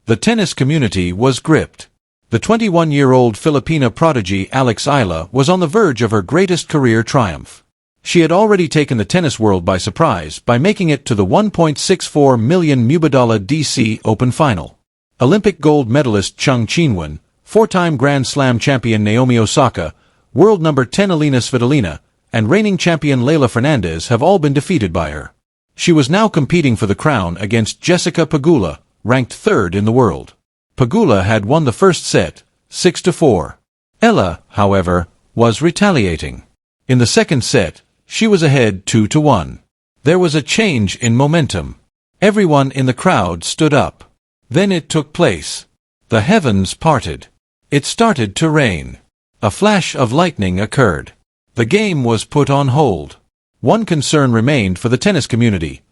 The tennis community was gripped. The 21-year-old Filipina prodigy Alex Eala was on the verge of her greatest career triumph. She had already taken the tennis world by surprise by making it to the $1.64 million DC Open final. Olympic gold medalist Chung Chinwen, four-time Grand Slam champion Naomi Osaka, world number 10 Elina Svitolina, and reigning champion Leylah Fernandez have all been defeated by her. She was now competing for the crown against Jessica Pegula, ranked third in the world. Pegula had won the first set, 6-4. Eala, however, was retaliating. In the second set, she was ahead 2-1. There was a change in momentum. Everyone in the crowd stood up. Then it took place. The heavens parted. It started to rain. A flash of lightning occurred. The game was put on hold. One concern remained for the tennis community.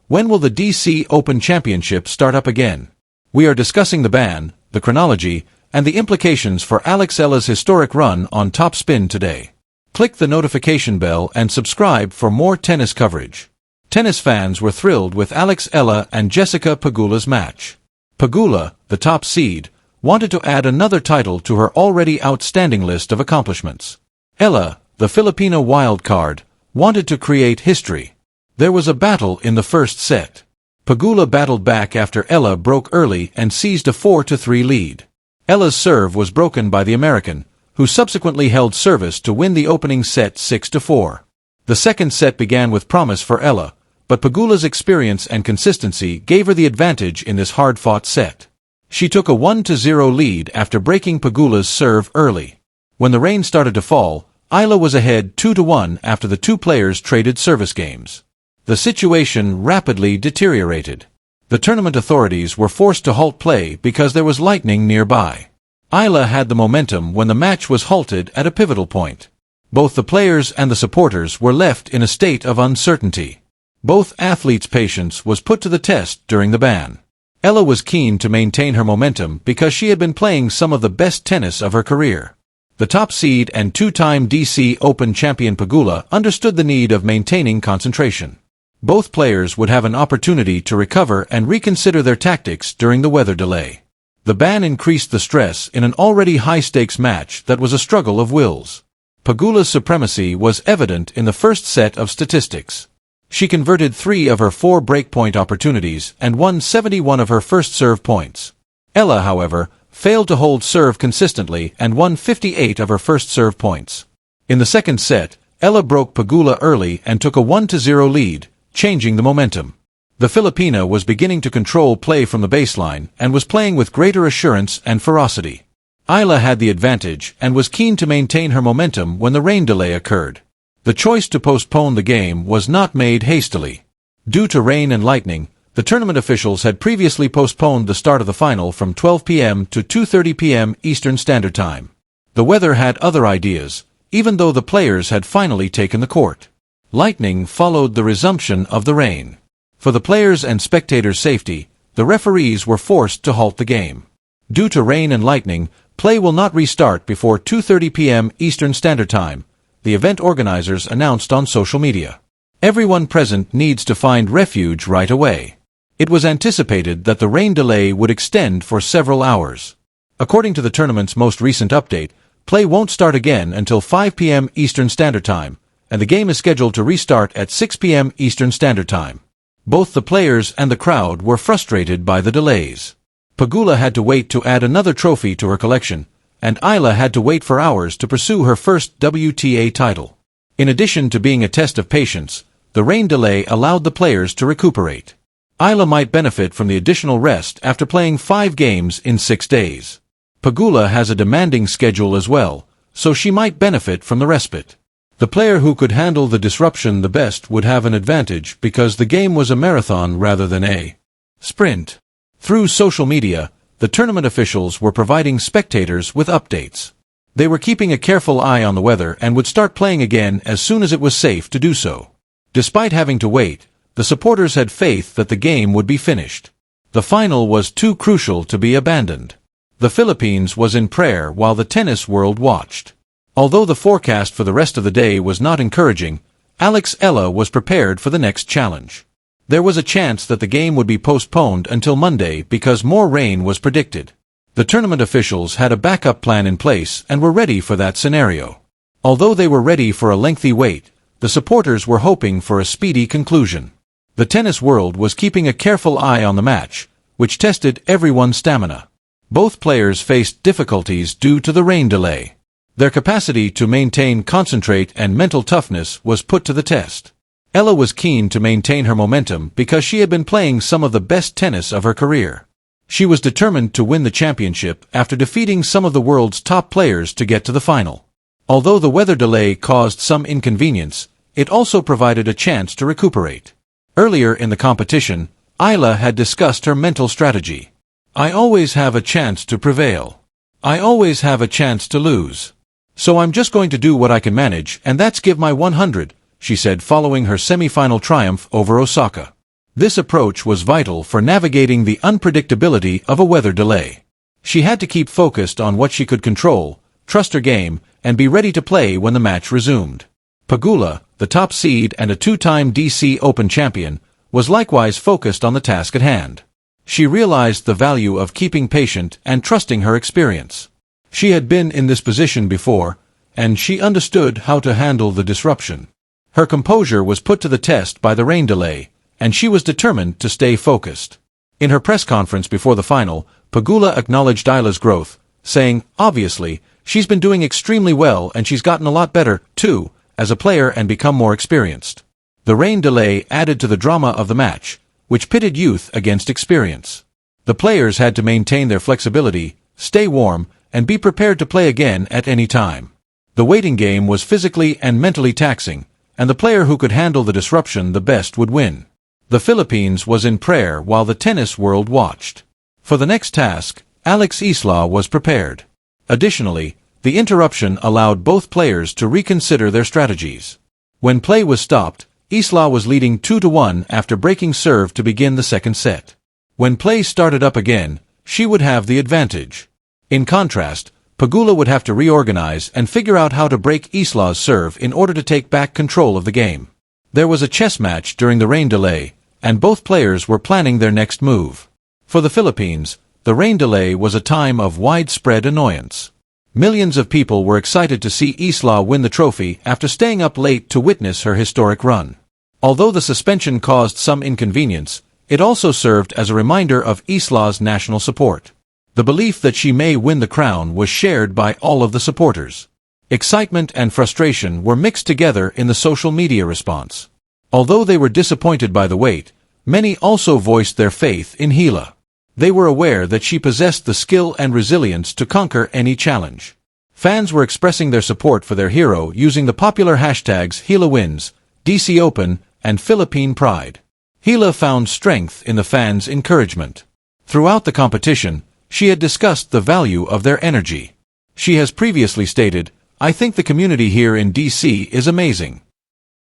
When will the DC Open Championship start up again? We are discussing the ban, the chronology, and the implications for Alex Eala's historic run on Top Spin today. Click the notification bell and subscribe for more tennis coverage. Tennis fans were thrilled with Alex Eala and Jessica Pegula's match. Pegula, the top seed, wanted to add another title to her already outstanding list of accomplishments. Eala, the Filipino wild card, wanted to create history. There was a battle in the first set. Pegula battled back after Eala broke early and seized a 4-3 lead. Eala's serve was broken by the American, who subsequently held service to win the opening set 6-4. The second set began with promise for Eala, but Pegula's experience and consistency gave her the advantage in this hard-fought set. She took a 1-0 lead after breaking Pegula's serve early. When the rain started to fall, Eala was ahead 2-1 after the two players traded service games. The situation rapidly deteriorated. The tournament authorities were forced to halt play because there was lightning nearby. Eala had the momentum when the match was halted at a pivotal point. Both the players and the supporters were left in a state of uncertainty. Both athletes' patience was put to the test during the ban. Eala was keen to maintain her momentum because she had been playing some of the best tennis of her career. The top seed and two-time DC Open champion Pegula understood the need of maintaining concentration. Both players would have an opportunity to recover and reconsider their tactics during the weather delay. The ban increased the stress in an already high-stakes match that was a struggle of wills. Pegula's supremacy was evident in the first set of statistics. She converted 3 of her 4 breakpoint opportunities and won 71 of her first serve points. Eala, however, failed to hold serve consistently and won 58 of her first serve points. In the second set, Eala broke Pegula early and took a 1-0 lead, changing the momentum. The Filipina was beginning to control play from the baseline and was playing with greater assurance and ferocity. Eala had the advantage and was keen to maintain her momentum when the rain delay occurred. The choice to postpone the game was not made hastily. Due to rain and lightning, the tournament officials had previously postponed the start of the final from 12 p.m. to 2:30 p.m. Eastern Standard Time. The weather had other ideas, even though the players had finally taken the court. Lightning followed the resumption of the rain. For the players' and spectators' safety, the referees were forced to halt the game. Due to rain and lightning, play will not restart before 2:30 p.m. Eastern Standard Time, the event organizers announced on social media. Everyone present needs to find refuge right away. It was anticipated that the rain delay would extend for several hours. According to the tournament's most recent update, play won't start again until 5 p.m. Eastern Standard Time, and the game is scheduled to restart at 6 p.m. Eastern Standard Time. Both the players and the crowd were frustrated by the delays. Pegula had to wait to add another trophy to her collection, and Eala had to wait for hours to pursue her first WTA title. In addition to being a test of patience, the rain delay allowed the players to recuperate. Eala might benefit from the additional rest after playing 5 games in 6 days. Pegula has a demanding schedule as well, so she might benefit from the respite. The player who could handle the disruption the best would have an advantage because the game was a marathon rather than a sprint. Through social media, the tournament officials were providing spectators with updates. They were keeping a careful eye on the weather and would start playing again as soon as it was safe to do so. Despite having to wait, the supporters had faith that the game would be finished. The final was too crucial to be abandoned. The Philippines was in prayer while the tennis world watched. Although the forecast for the rest of the day was not encouraging, Alex Eala was prepared for the next challenge. There was a chance that the game would be postponed until Monday because more rain was predicted. The tournament officials had a backup plan in place and were ready for that scenario. Although they were ready for a lengthy wait, the supporters were hoping for a speedy conclusion. The tennis world was keeping a careful eye on the match, which tested everyone's stamina. Both players faced difficulties due to the rain delay. Their capacity to maintain concentrate and mental toughness was put to the test. Ella was keen to maintain her momentum because she had been playing some of the best tennis of her career. She was determined to win the championship after defeating some of the world's top players to get to the final. Although the weather delay caused some inconvenience, it also provided a chance to recuperate. Earlier in the competition, Eala had discussed her mental strategy. I always have a chance to prevail. I always have a chance to lose. So I'm just going to do what I can manage, and that's give my 100, she said following her semi-final triumph over Osaka. This approach was vital for navigating the unpredictability of a weather delay. She had to keep focused on what she could control, trust her game, and be ready to play when the match resumed. Pegula, the top seed and a two-time DC Open champion, was likewise focused on the task at hand. She realized the value of keeping patient and trusting her experience. She had been in this position before, and she understood how to handle the disruption. Her composure was put to the test by the rain delay, and she was determined to stay focused. In her press conference before the final, Pegula acknowledged Eila's growth, saying, "Obviously, she's been doing extremely well and she's gotten a lot better, too, as a player and become more experienced." The rain delay added to the drama of the match, which pitted youth against experience. The players had to maintain their flexibility, stay warm, and be prepared to play again at any time. The waiting game was physically and mentally taxing, and the player who could handle the disruption the best would win. The Philippines was in prayer while the tennis world watched. For the next task, Alex Eala was prepared. Additionally, the interruption allowed both players to reconsider their strategies. When play was stopped, Eala was leading 2-1 after breaking serve to begin the second set. When play started up again, she would have the advantage. In contrast, Pegula would have to reorganize and figure out how to break Eala's serve in order to take back control of the game. There was a chess match during the rain delay, and both players were planning their next move. For the Philippines, the rain delay was a time of widespread annoyance. Millions of people were excited to see Eala win the trophy after staying up late to witness her historic run. Although the suspension caused some inconvenience, it also served as a reminder of Eala's national support. The belief that she may win the crown was shared by all of the supporters. Excitement and frustration were mixed together in the social media response. Although they were disappointed by the wait, many also voiced their faith in Eala. They were aware that she possessed the skill and resilience to conquer any challenge. Fans were expressing their support for their hero using the popular hashtags Eala wins, DC Open, and Philippine Pride. Eala found strength in the fans' encouragement. Throughout the competition, she had discussed the value of their energy. She has previously stated, "I think the community here in DC is amazing."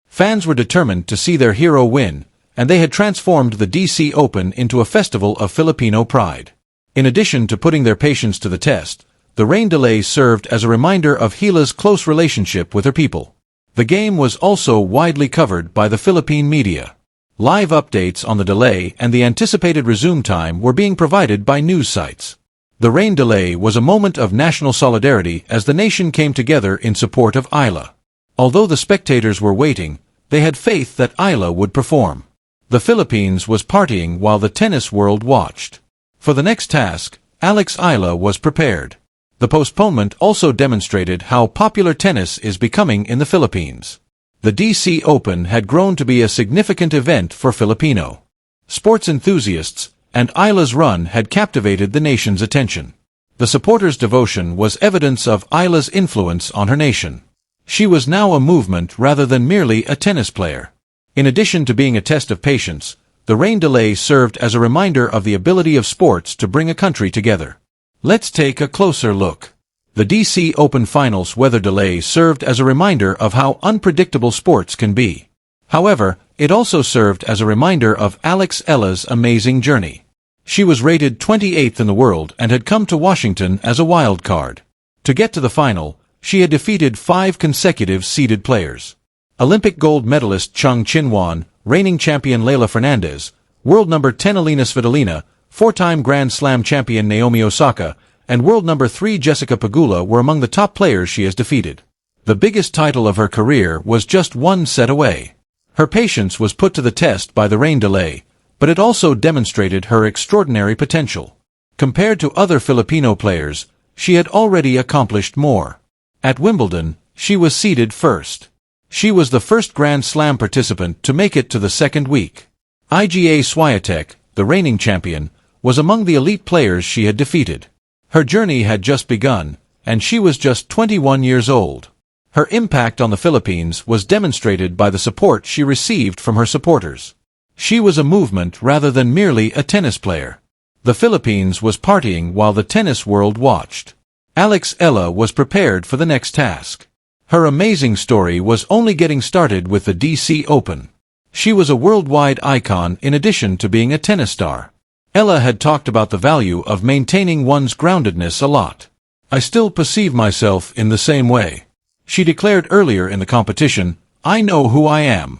Fans were determined to see their hero win, and they had transformed the DC Open into a festival of Filipino pride. In addition to putting their patience to the test, the rain delay served as a reminder of Eala's close relationship with her people. The game was also widely covered by the Philippine media. Live updates on the delay and the anticipated resume time were being provided by news sites. The rain delay was a moment of national solidarity as the nation came together in support of Eala. Although the spectators were waiting, they had faith that Eala would perform. The Philippines was partying while the tennis world watched. For the next task, Alex Eala was prepared. The postponement also demonstrated how popular tennis is becoming in the Philippines. The DC Open had grown to be a significant event for Filipino sports enthusiasts, and Eila's run had captivated the nation's attention. The supporters' devotion was evidence of Eila's influence on her nation. She was now a movement rather than merely a tennis player. In addition to being a test of patience, the rain delay served as a reminder of the ability of sports to bring a country together. Let's take a closer look. The DC Open Finals weather delay served as a reminder of how unpredictable sports can be. However, it also served as a reminder of Alex Eala's amazing journey. She was rated 28th in the world and had come to Washington as a wild card. To get to the final, she had defeated 5 consecutive seeded players. Olympic gold medalist Chung Chin-won, reigning champion Leylah Fernandez, world number 10 Alina Svitolina, four-time Grand Slam champion Naomi Osaka, and world number 3 Jessica Pegula were among the top players she has defeated. The biggest title of her career was just one set away. Her patience was put to the test by the rain delay, but it also demonstrated her extraordinary potential. Compared to other Filipino players, she had already accomplished more. At Wimbledon, she was seeded first. She was the first Grand Slam participant to make it to the second week. Iga Swiatek, the reigning champion, was among the elite players she had defeated. Her journey had just begun, and she was just 21 years old. Her impact on the Philippines was demonstrated by the support she received from her supporters. She was a movement rather than merely a tennis player. The Philippines was partying while the tennis world watched. Alex Eala was prepared for the next task. Her amazing story was only getting started with the DC Open. She was a worldwide icon in addition to being a tennis star. Eala had talked about the value of maintaining one's groundedness a lot. "I still perceive myself in the same way," she declared earlier in the competition. "I know who I am."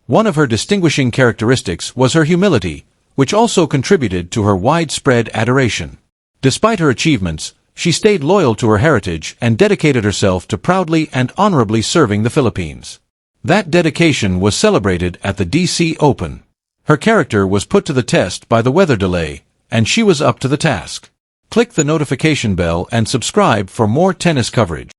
One of her distinguishing characteristics was her humility, which also contributed to her widespread adoration. Despite her achievements, she stayed loyal to her heritage and dedicated herself to proudly and honorably serving the Philippines. That dedication was celebrated at the DC Open. Her character was put to the test by the weather delay, and she was up to the task. Click the notification bell and subscribe for more tennis coverage.